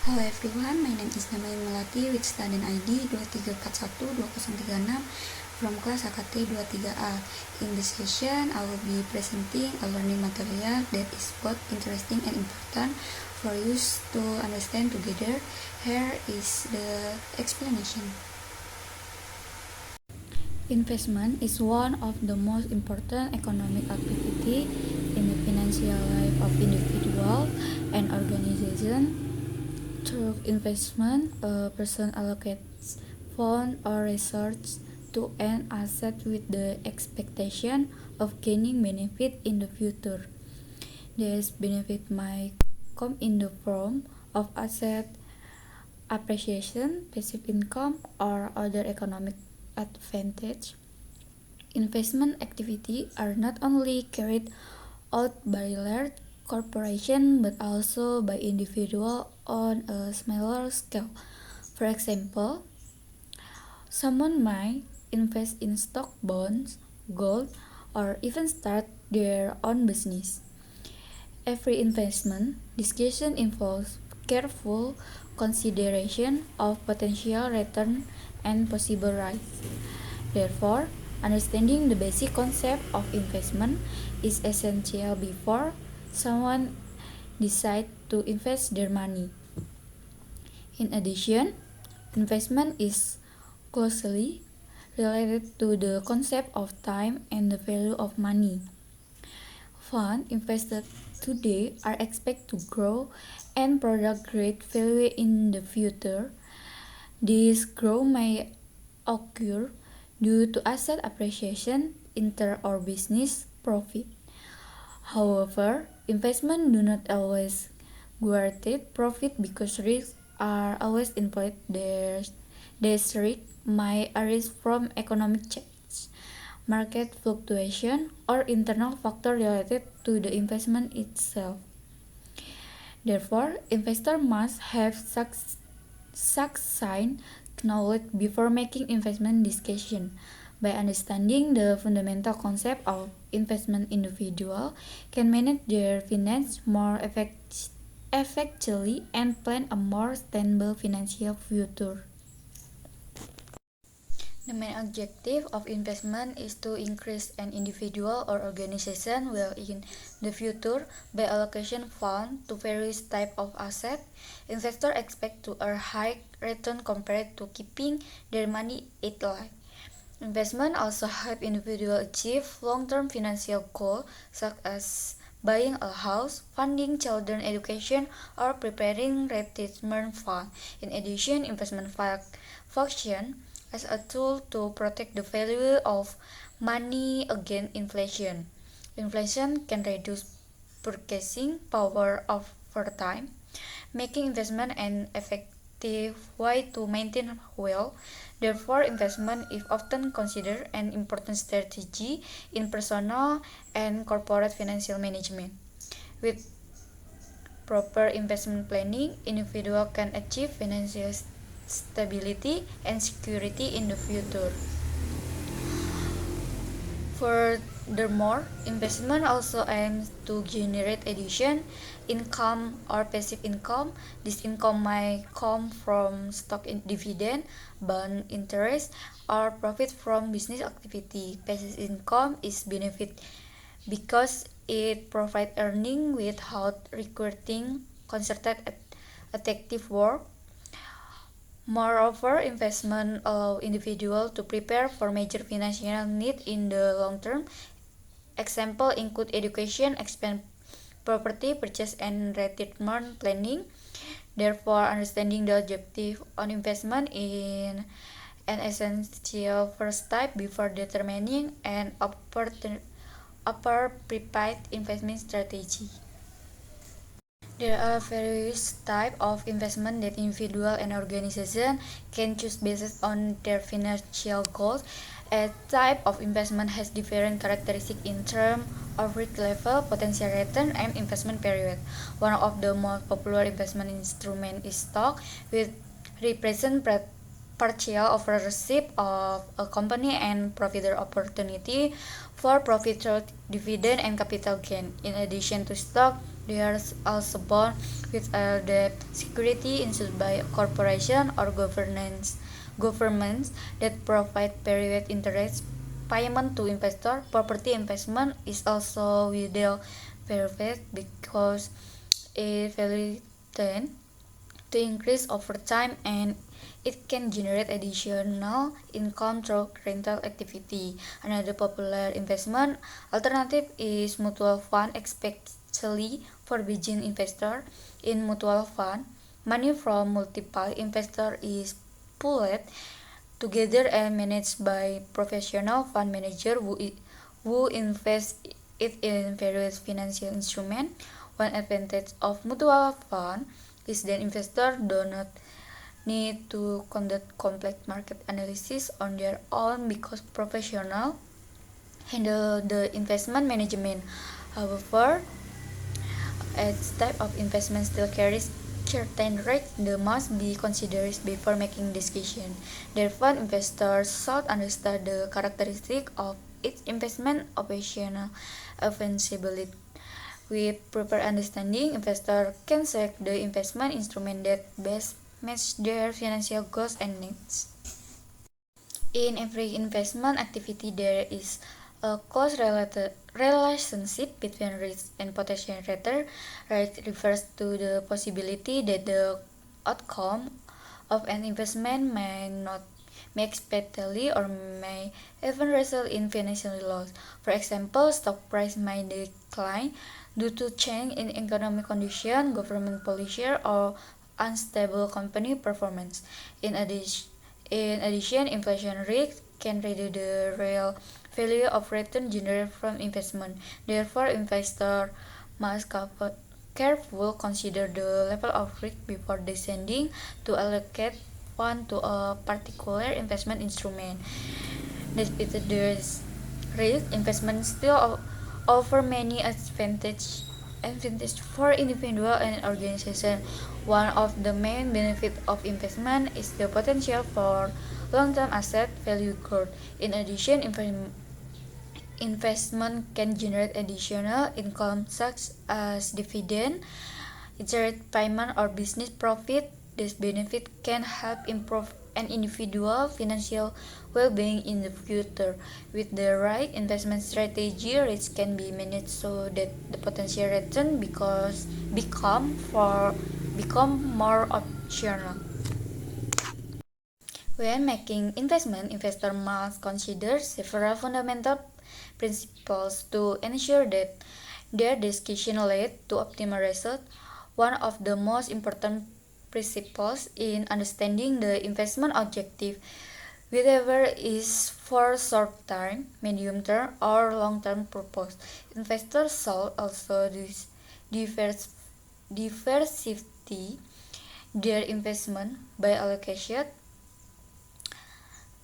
Hello everyone, my name is Namain Melati with student ID 23412036 from class AKT 23A. In this session, I will be presenting a learning material that is both interesting and important for you to understand together. Here is the explanation. Investment is one of the most important economic activity in the financial life of individual and organization. Through investment, a person allocates funds or resources to an asset with the expectation of gaining benefit in the future. This benefit might come in the form of asset appreciation, passive income, or other economic advantage. Investment activities are not only carried out by large corporations but also by individuals on a smaller scale. For example, someone might invest in stock, bonds, gold, or even start their own business. Every investment discussion involves careful consideration of potential return and possible risks. Therefore, understanding the basic concept of investment is essential before someone decides to invest their money. In addition, investment is closely related to the concept of time and the value of money. Funds invested today are expected to grow and produce great value in the future. This growth may occur due to asset appreciation, interest, or business profit. However, investment do not always guarantee profit because risks are always involved. These risks might arise from economic change, market fluctuation, or internal factors related to the investment itself. Therefore, investors must have such knowledge before making investment decisions. By understanding the fundamental concept of investment, individuals can manage their finance more effectively and plan a more stable financial future. The main objective of investment is to increase an individual or organization will in the future by allocation funds to various types of assets. Investors expect to earn high return compared to keeping their money idle. Investment also help individuals achieve long-term financial goals such as buying a house, funding children education, or preparing retirement funds. In addition, investment function as a tool to protect the value of money against inflation. Inflation can reduce purchasing power over time, making investment an effective way to maintain wealth. Therefore, investment is often considered an important strategy in personal and corporate financial management. With proper investment planning, individuals can achieve financial stability and security in the future. Furthermore, investment also aims to generate additional income or passive income. This income may come from stock dividend, bond interest, or profit from business activity. Passive income is benefit because it provides earning without requiring concerted active work. Moreover, investment allow individuals to prepare for major financial needs in the long term. Examples include education, expense, property purchase, and retirement planning. Therefore, understanding the objective on investment is an essential first step before determining an appropriate investment strategy. There are various types of investment that individuals and organizations can choose based on their financial goals. A type of investment has different characteristics in terms of risk level, potential return, and investment period. One of the most popular investment instruments is stock, which represent partial ownership of a company and provide opportunity for profit through dividend and capital gain. In addition to stock, They are also bond with a debt security issued by corporation or governments that provide period interest payment to investor. Property investment is also without period because it value tend to increase over time and it can generate additional income through rental activity. Another popular investment alternative is mutual fund, especially for beginning investor. In mutual fund, money from multiple investors is pooled together and managed by professional fund manager who invest it in various financial instruments. One advantage of mutual fund is that investors do not need to conduct complex market analysis on their own because professionals handle the investment management. However, each type of investment still carries certain risks that must be considered before making decisions. Therefore, investors should understand the characteristics of each investment operational feasibility. With proper understanding, investors can select the investment instrument that best match their financial goals and needs. In every investment activity, there is a cause-related relationship between risk and potential return. Risk refers to the possibility that the outcome of an investment may not be expectedly or may even result in financial loss. For example, stock price may decline due to change in economic condition, government policy, or unstable company performance. In addition, inflation risk can reduce the real value of return generated from investment. Therefore, investors must carefully consider the level of risk before deciding to allocate funds to a particular investment instrument. Despite the risk, investment still offer many advantages for individual and organization. One of the main benefits of investment is the potential for long-term asset value growth. In addition, investment can generate additional income such as dividend, interest payment, or business profit. This benefit can help improve an individual financial well-being in the future. With the right investment strategy, risk can be managed so that the potential return become more optional. When making investment, investors must consider several fundamental principles to ensure that their decision lead to optimal results. One of the most important principles in understanding the investment objective, whether is for short-term, medium-term, or long-term purpose. Investors should also diversify their investment by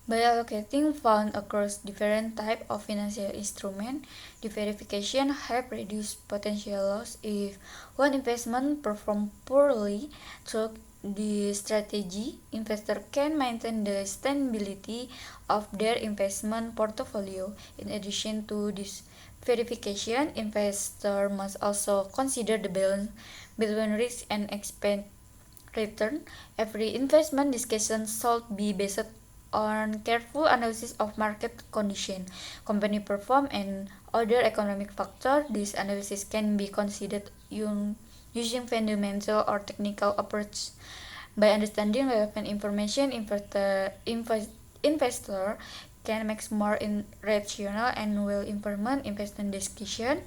allocating funds across different types of financial instruments. Diversification helps reduce potential loss if one investment performs poorly. Through this strategy, investors can maintain the stability of their investment portfolio. In addition to this verification, investors must also consider the balance between risk and expected return. Every investment decision should be based on careful analysis of market condition, company performance, and other economic factors. This analysis can be considered using fundamental or technical approach. By understanding relevant information, investor can make more rational and well-informed investment decisions.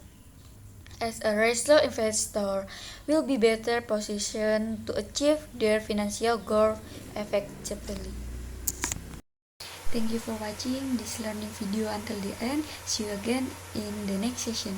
As a result, investor will be better positioned to achieve their financial goals effectively. Thank you for watching this learning video until the end. See you again in the next session.